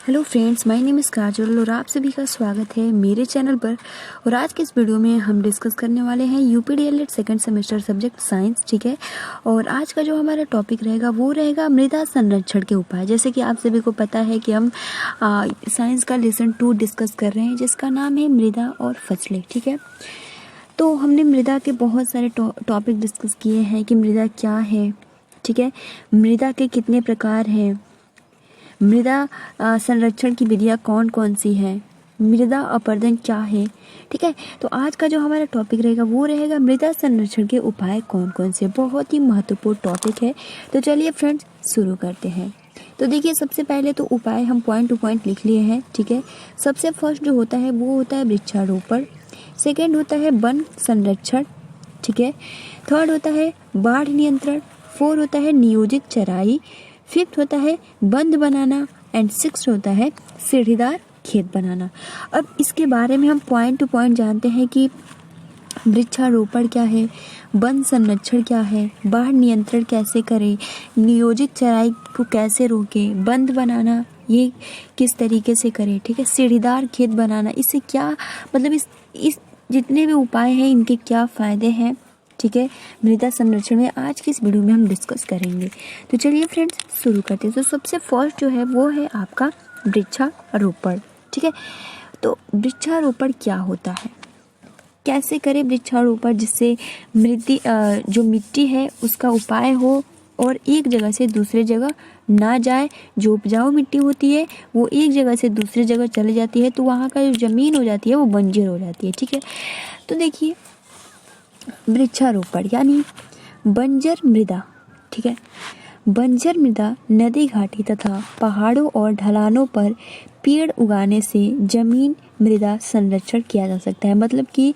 Hello friends, my name is Kajal और आप सभी का स्वागत है मेरे चैनल पर। और आज के इस वीडियो में हम डिस्कस करने वाले हैं यूपीडीएलएड सेकंड सेमेस्टर सब्जेक्ट साइंस। ठीक है, और आज का जो हमारा टॉपिक रहेगा वो रहेगा मृदा संरक्षण के उपाय। जैसे कि आप सभी को पता है कि हम साइंस का लेसन 2 डिस्कस कर रहे हैं जिसका नाम है मृदा और फसलें। ठीक है, तो हमने मृदा के बहुत सारे टॉपिक डिस्कस किए हैं कि मृदा क्या है। ठीक है, मृदा के कितने प्रकार हैं, मृदा संरक्षण की विधियाँ कौन कौन सी हैं, मृदा अपरदन क्या है। ठीक है, तो आज का जो हमारा टॉपिक रहेगा वो रहेगा मृदा संरक्षण के उपाय कौन कौन से। बहुत ही महत्वपूर्ण टॉपिक है, तो चलिए फ्रेंड्स शुरू करते हैं। तो देखिए, सबसे पहले तो उपाय हम पॉइंट टू पॉइंट लिख लिए हैं। ठीक है, सबसे फर्स्ट जो होता है वो होता है वृक्षारोपण, सेकेंड होता है वन संरक्षण। ठीक है, थर्ड होता है बाढ़ नियंत्रण, फोर्थ होता है नियोजित चराई, फिफ्थ होता है बंद बनाना एंड सिक्स्थ होता है सीढ़ीदार खेत बनाना। अब इसके बारे में हम पॉइंट टू पॉइंट जानते हैं कि वृक्षारोपण क्या है, वन संरक्षण क्या है, बाढ़ नियंत्रण कैसे करें, नियोजित चराई को कैसे रोकें, बंद बनाना ये किस तरीके से करें। ठीक है, सीढ़ीदार खेत बनाना, इससे क्या मतलब इस जितने भी उपाय हैं इनके क्या फ़ायदे हैं। ठीक है, मृदा संरक्षण में आज की इस वीडियो में हम डिस्कस करेंगे। तो चलिए फ्रेंड्स शुरू करते हैं। तो सबसे फर्स्ट जो है वो है आपका वृक्षारोपण। ठीक है, तो वृक्षारोपण क्या होता है, कैसे करें वृक्षारोपण जिससे जो मिट्टी है उसका उपाय हो और एक जगह से दूसरे जगह ना जाए। जो उपजाऊ मिट्टी होती है वो एक जगह से दूसरी जगह चली जाती है तो वहाँ का जो ज़मीन हो जाती है वो बंजर हो जाती है। ठीक है, तो देखिए वृक्षारोपण यानी बंजर मृदा। ठीक है, बंजर मृदा नदी घाटी तथा पहाड़ों और ढलानों पर पेड़ उगाने से जमीन मृदा संरक्षण किया जा सकता है। मतलब कि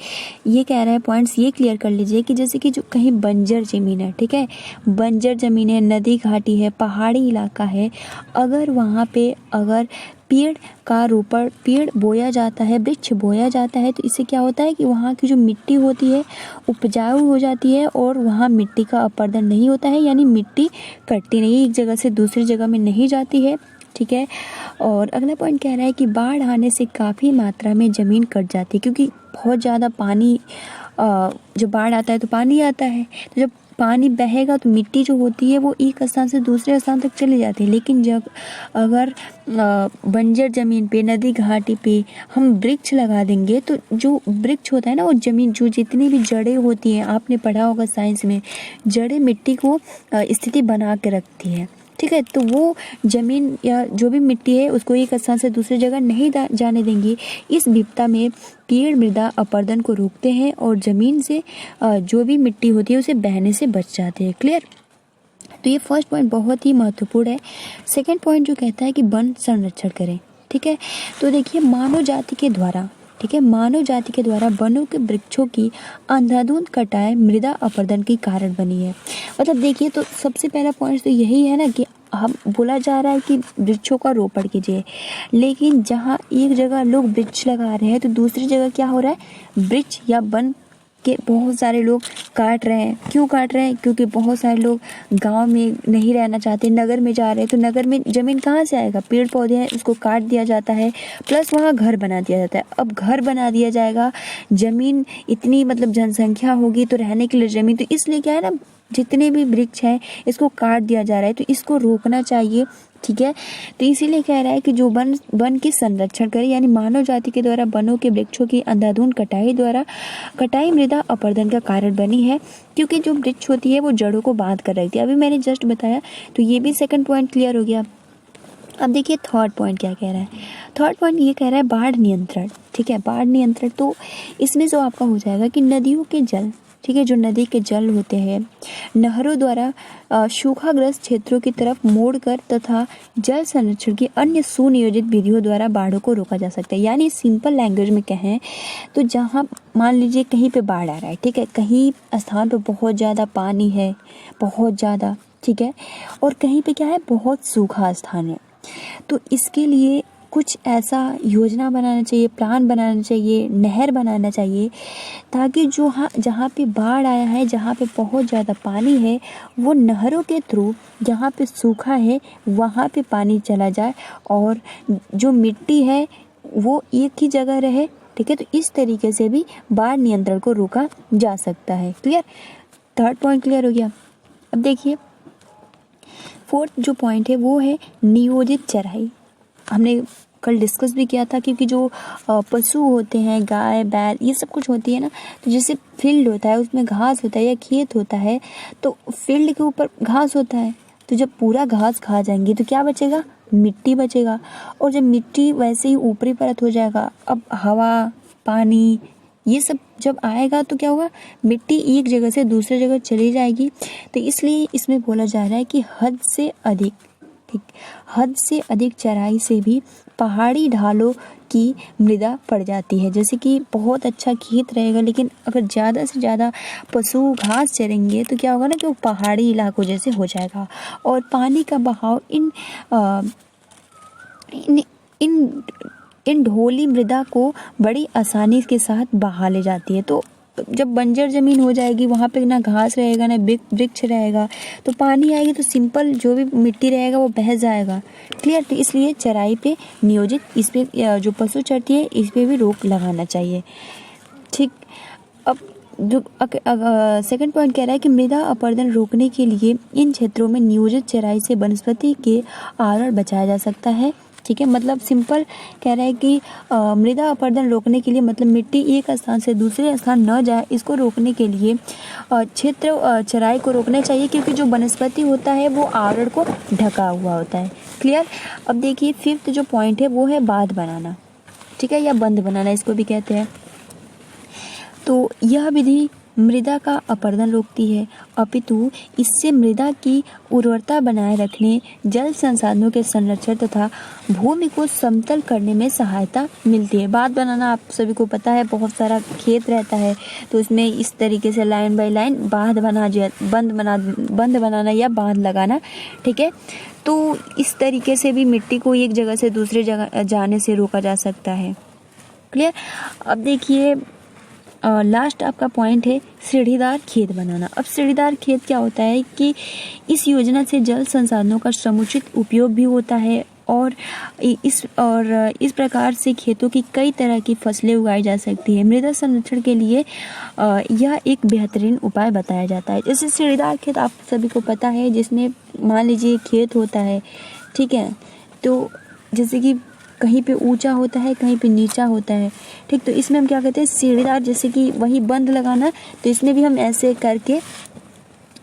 ये कह रहा है, पॉइंट्स ये क्लियर कर लीजिए कि जैसे कि जो कहीं बंजर ज़मीन है, ठीक है, बंजर ज़मीन है, नदी घाटी है, पहाड़ी इलाका है, अगर वहाँ पे अगर पेड़ बोया जाता है, वृक्ष बोया जाता है, तो इससे क्या होता है कि वहाँ की जो मिट्टी होती है उपजाऊ हो जाती है और वहाँ मिट्टी का अपरदन नहीं होता है, यानी मिट्टी कटती नहीं, एक जगह से दूसरी जगह में नहीं जाती है। ठीक है, और अगला पॉइंट कह रहा है कि बाढ़ आने से काफ़ी मात्रा में ज़मीन कट जाती है, क्योंकि बहुत ज़्यादा पानी जब बाढ़ आता है तो पानी आता है, तो जब पानी बहेगा तो मिट्टी जो होती है वो एक स्थान से दूसरे स्थान तक चली जाती है। लेकिन जब अगर बंजर ज़मीन पे, नदी घाटी पे हम वृक्ष लगा देंगे तो जो वृक्ष होता है ना, वो ज़मीन जो जितनी भी जड़ें होती हैं, आपने पढ़ा होगा साइंस में, जड़ें मिट्टी को स्थिति बना के रखती है। ठीक है, तो वो ज़मीन या जो भी मिट्टी है उसको एक स्थान से दूसरी जगह नहीं जाने देंगी। इस विपदा में पेड़ मृदा अपरदन को रोकते हैं और ज़मीन से जो भी मिट्टी होती है उसे बहने से बच जाते हैं। क्लियर? तो ये फर्स्ट पॉइंट बहुत ही महत्वपूर्ण है। सेकंड पॉइंट जो कहता है कि वन संरक्षण करें। ठीक है, तो देखिए मानव जाति के द्वारा, ठीक है, मानव जाति के द्वारा वनों के वृक्षों की अंधाधुंध कटाई मृदा अपरदन की कारण बनी है। मतलब देखिए, तो सबसे पहला पॉइंट तो यही है ना कि हम बोला जा रहा है कि वृक्षों का रोपण कीजिए, लेकिन जहाँ एक जगह लोग वृक्ष लगा रहे हैं तो दूसरी जगह क्या हो रहा है, वृक्ष या वन के बहुत सारे लोग काट रहे हैं। क्यों काट रहे हैं? क्योंकि बहुत सारे लोग गांव में नहीं रहना चाहते, नगर में जा रहे हैं, तो नगर में ज़मीन कहाँ से आएगा, पेड़ पौधे हैं उसको काट दिया जाता है, प्लस वहाँ घर बना दिया जाता है। अब घर बना दिया जाएगा, ज़मीन इतनी मतलब जनसंख्या होगी तो रहने के लिए ज़मीन, तो इसलिए क्या है ना, जितने भी वृक्ष हैं इसको काट दिया जा रहा है, तो इसको रोकना चाहिए। ठीक है, तो इसीलिए कह रहा है कि जो वन की संरक्षण करे, यानी मानव जाति के द्वारा वनों के वृक्षों की अंधाधुंध कटाई मृदा अपरदन का कारण बनी है, क्योंकि जो वृक्ष होती है वो जड़ों को बांध कर रखती है। अभी मैंने जस्ट बताया, तो ये भी सेकंड पॉइंट क्लियर हो गया। अब देखिए थर्ड पॉइंट क्या कह रहा है। थर्ड पॉइंट ये कह रहा है बाढ़ नियंत्रण। ठीक है, बाढ़ नियंत्रण, तो इसमें जो आपका हो जाएगा कि नदियों के जल, ठीक है, जो नदी के जल होते हैं नहरों द्वारा सूखाग्रस्त क्षेत्रों की तरफ मोड़कर तथा जल संरक्षण की अन्य सुनियोजित विधियों द्वारा बाढ़ों को रोका जा सकता है। यानी सिंपल लैंग्वेज में कहें तो जहाँ मान लीजिए कहीं पे बाढ़ आ रहा है, ठीक है, कहीं स्थान पे बहुत ज़्यादा पानी है, बहुत ज़्यादा, ठीक है, और कहीं पे क्या है, बहुत सूखा स्थान है, तो इसके लिए कुछ ऐसा योजना बनाना चाहिए, प्लान बनाना चाहिए, नहर बनाना चाहिए, ताकि जहाँ पे बाढ़ आया है, जहाँ पे बहुत ज़्यादा पानी है, वो नहरों के थ्रू जहाँ पे सूखा है वहाँ पे पानी चला जाए और जो मिट्टी है वो एक ही जगह रहे। ठीक है, तो इस तरीके से भी बाढ़ नियंत्रण को रोका जा सकता है। क्लियर, थर्ड पॉइंट क्लियर हो गया। अब देखिए फोर्थ जो पॉइंट है वो है नियोजित चराई। हमने कल डिस्कस भी किया था, क्योंकि जो पशु होते हैं, गाय बैल ये सब कुछ होती है ना, तो जैसे फील्ड होता है उसमें घास होता है या खेत होता है, तो फील्ड के ऊपर घास होता है, तो जब पूरा घास खा जाएंगे तो क्या बचेगा, मिट्टी बचेगा। और जब मिट्टी वैसे ही ऊपरी परत हो जाएगा, अब हवा पानी ये सब जब आएगा तो क्या होगा, मिट्टी एक जगह से दूसरी जगह चली जाएगी। तो इसलिए इसमें बोला जा रहा है कि हद से अधिक, ठीक, हद से अधिक चराई से भी पहाड़ी ढालों की मृदा पड़ जाती है। जैसे कि बहुत अच्छा खेत रहेगा, लेकिन अगर ज़्यादा से ज़्यादा पशु घास चरेंगे तो क्या होगा ना कि वो पहाड़ी इलाकों जैसे हो जाएगा और पानी का बहाव इन ढोली मृदा को बड़ी आसानी के साथ बहा ले जाती है। तो जब बंजर ज़मीन हो जाएगी, वहाँ पे ना घास रहेगा ना वृक्ष रहेगा, तो पानी आएगी तो सिंपल जो भी मिट्टी रहेगा वो बह जाएगा। क्लियर, तो इसलिए चराई पे नियोजित इस पे जो पशु चरती है इस पे भी रोक लगाना चाहिए। ठीक, अब जो सेकंड पॉइंट कह रहा है कि मृदा अपरदन रोकने के लिए इन क्षेत्रों में नियोजित चराई से वनस्पति के आवरण बचाया जा सकता है। ठीक है, मतलब सिंपल कह रहा है कि मृदा अपरदन रोकने के लिए, मतलब मिट्टी एक स्थान से दूसरे स्थान न जाए, इसको रोकने के लिए क्षेत्र चराई को रोकना चाहिए, क्योंकि जो वनस्पति होता है वो आवरण को ढका हुआ होता है। क्लियर, अब देखिए फिफ्थ जो पॉइंट है वो है बांध बनाना। ठीक है, या बंद बनाना इसको भी कहते हैं। तो यह विधि मृदा का अपरदन रोकती है, अपितु इससे मृदा की उर्वरता बनाए रखने, जल संसाधनों के संरक्षण तथा भूमि को समतल करने में सहायता मिलती है। बांध बनाना आप सभी को पता है, बहुत सारा खेत रहता है तो उसमें इस तरीके से लाइन बाय लाइन बंद बनाना या बांध लगाना। ठीक है, तो इस तरीके से भी मिट्टी को एक जगह से दूसरी जगह जाने से रोका जा सकता है। क्लियर, अब देखिए लास्ट आपका पॉइंट है सीढ़ीदार खेत बनाना। अब सीढ़ीदार खेत क्या होता है कि इस योजना से जल संसाधनों का समुचित उपयोग भी होता है और इस प्रकार से खेतों की कई तरह की फसलें उगाई जा सकती है। मृदा संरक्षण के लिए यह एक बेहतरीन उपाय बताया जाता है। जैसे सीढ़ीदार खेत आप सभी को पता है, जिसमें मान लीजिए खेत होता है, ठीक है, तो जैसे कि कहीं पे ऊंचा होता है, कहीं पे नीचा होता है। ठीक, तो इसमें हम क्या कहते हैं, सीढ़ीदार, जैसे कि वही बंद लगाना, तो इसमें भी हम ऐसे करके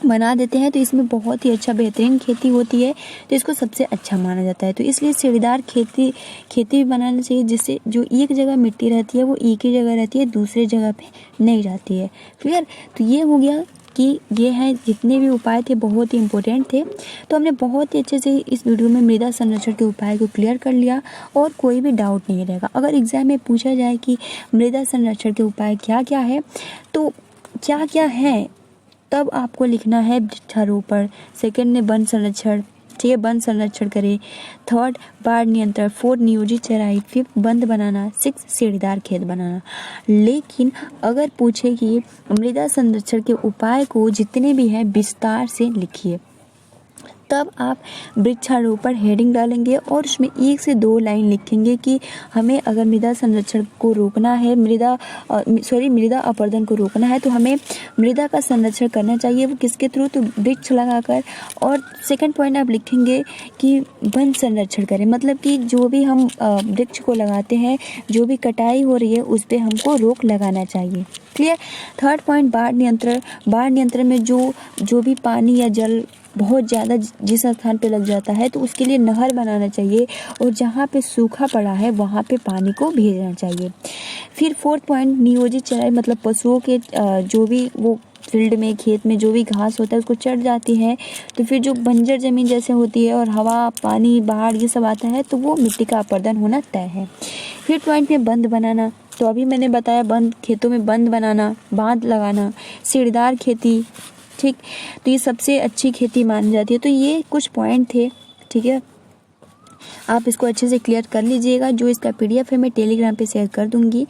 बना देते हैं, तो इसमें बहुत ही अच्छा बेहतरीन खेती होती है, तो इसको सबसे अच्छा माना जाता है। तो इसलिए सीढ़ीदार खेती भी बनाना चाहिए, जिससे जो एक जगह मिट्टी रहती है वो एक ही जगह रहती है, दूसरी जगह पे नहीं जाती है। क्लियर, तो ये हो गया कि ये हैं जितने भी उपाय थे बहुत ही इम्पोर्टेंट थे। तो हमने बहुत ही अच्छे से इस वीडियो में मृदा संरक्षण के उपाय को क्लियर कर लिया और कोई भी डाउट नहीं रहेगा। अगर एग्जाम में पूछा जाए कि मृदा संरक्षण के उपाय क्या क्या है, तो क्या क्या है, तब आपको लिखना है वृक्षारोपण, सेकंड में वन संरक्षण, ठीक है, वन संरक्षण करें, थर्ड बाढ़ नियंत्रण, फोर्थ नियोजित चराई, फिफ्थ बंद बनाना, सिक्स सीढ़ीदार खेत बनाना। लेकिन अगर पूछे कि मृदा संरक्षण के उपाय को जितने भी हैं विस्तार से लिखिए, तब आप वृक्षारोपण हेडिंग डालेंगे और उसमें 1 से 2 लाइन लिखेंगे कि हमें अगर मृदा संरक्षण को रोकना है, मृदा अपरदन को रोकना है, तो हमें मृदा का संरक्षण करना चाहिए। वो किसके थ्रू, तो वृक्ष लगाकर। और सेकंड पॉइंट आप लिखेंगे कि वन संरक्षण करें, मतलब कि जो भी हम वृक्ष को लगाते हैं, जो भी कटाई हो रही है उस पर हमको रोक लगाना चाहिए। क्लियर। थर्ड पॉइंट बाढ़ नियंत्रण में जो भी पानी या जल बहुत ज़्यादा जिस स्थान पे लग जाता है तो उसके लिए नहर बनाना चाहिए और जहाँ पे सूखा पड़ा है वहाँ पे पानी को भेजना चाहिए। फिर फोर्थ पॉइंट नियोजित चराई, मतलब पशुओं के जो भी वो फील्ड में खेत में जो भी घास होता है उसको चढ़ जाती है, तो फिर जो बंजर ज़मीन जैसे होती है और हवा पानी बाढ़ ये सब आता है तो वो मिट्टी का अपरदन होना तय है। फिर पॉइंट में बंद बनाना, तो अभी मैंने बताया खेतों में बंद बनाना, बांध लगाना, सीढ़ीदार खेती, ठीक, तो ये सबसे अच्छी खेती मानी जाती है। तो ये कुछ पॉइंट थे, ठीक है। आप इसको अच्छे से क्लियर कर लीजिएगा। जो इसका PDF है मैं टेलीग्राम पे शेयर कर दूँगी,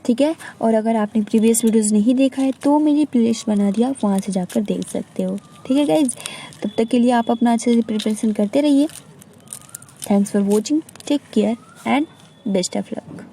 ठीक है। और अगर आपने प्रीवियस वीडियोस नहीं देखा है तो मेरी प्लेलिस्ट बना दिया, आप वहाँ से जाकर देख सकते हो, ठीक है गाइज। तब तक के लिए आप अपना अच्छे से प्रिपरेशन करते रहिए। Thanks for watching, take care and best of luck.